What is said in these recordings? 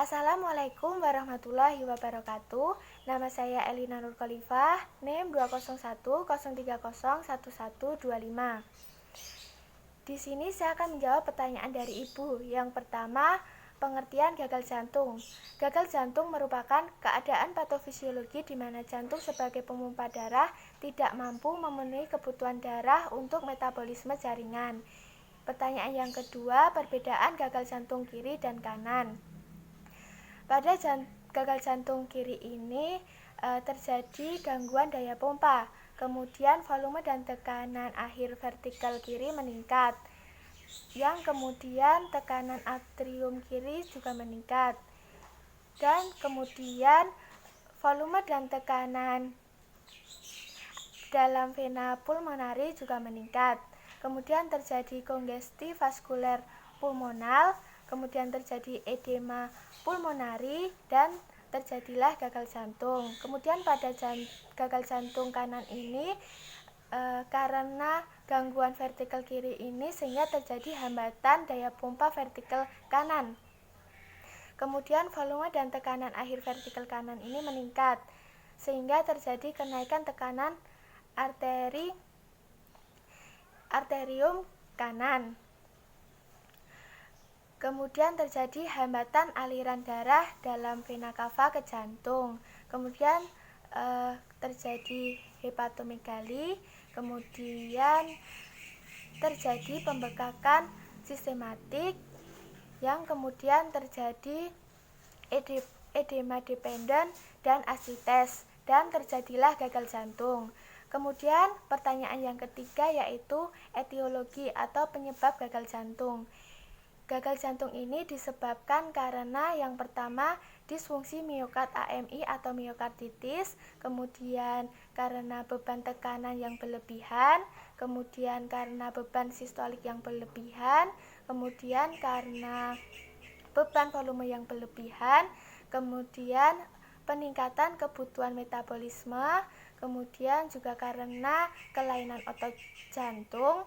Assalamualaikum warahmatullahi wabarakatuh. Nama saya Elina Nur Khalifah, NIM 20103011125. Di sini saya akan menjawab pertanyaan dari Ibu. Yang pertama, pengertian gagal jantung. Gagal jantung merupakan keadaan patofisiologi di mana jantung sebagai pemompa darah tidak mampu memenuhi kebutuhan darah untuk metabolisme jaringan. Pertanyaan yang kedua, perbedaan gagal jantung kiri dan kanan. Pada gagal jantung kiri ini terjadi gangguan daya pompa, kemudian volume dan tekanan akhir vertikal kiri meningkat, yang kemudian tekanan atrium kiri juga meningkat, dan kemudian volume dan tekanan dalam vena pulmonari juga meningkat. Kemudian terjadi kongesti vaskuler pulmonal, kemudian terjadi edema pulmonari, dan terjadilah gagal jantung. Kemudian pada gagal jantung kanan ini karena gangguan vertikal kiri ini sehingga terjadi hambatan daya pompa vertikal kanan. Kemudian volume dan tekanan akhir vertikal kanan ini meningkat sehingga terjadi kenaikan tekanan arterium kanan. Kemudian terjadi hambatan aliran darah dalam vena cava ke jantung. Kemudian terjadi hepatomegali, kemudian terjadi pembekakan sistematik, yang kemudian terjadi edema dependen dan asites, dan terjadilah gagal jantung. Kemudian pertanyaan yang ketiga yaitu etiologi atau penyebab gagal jantung. Gagal jantung ini disebabkan karena yang pertama disfungsi miokard AMI atau miokarditis, kemudian karena beban tekanan yang berlebihan, kemudian karena beban sistolik yang berlebihan, kemudian karena beban volume yang berlebihan, kemudian peningkatan kebutuhan metabolisme, kemudian juga karena kelainan otot jantung,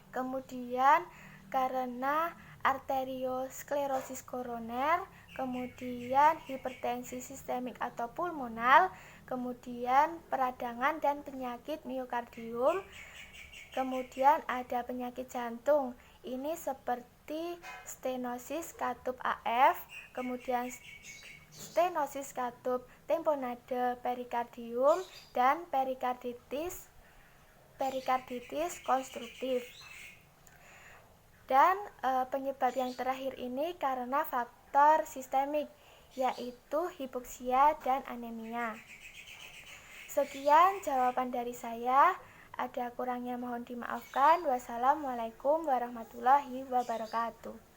kemudian karena arteriosklerosis koroner, kemudian hipertensi sistemik atau pulmonal, kemudian peradangan dan penyakit miokardium, kemudian ada penyakit jantung. Ini seperti stenosis katup AF, kemudian stenosis katup tamponade perikardium, dan perikarditis konstruktif. Dan penyebab yang terakhir ini karena faktor sistemik, yaitu hipoksia dan anemia. Sekian jawaban dari saya. Ada kurangnya mohon dimaafkan. Wassalamualaikum warahmatullahi wabarakatuh.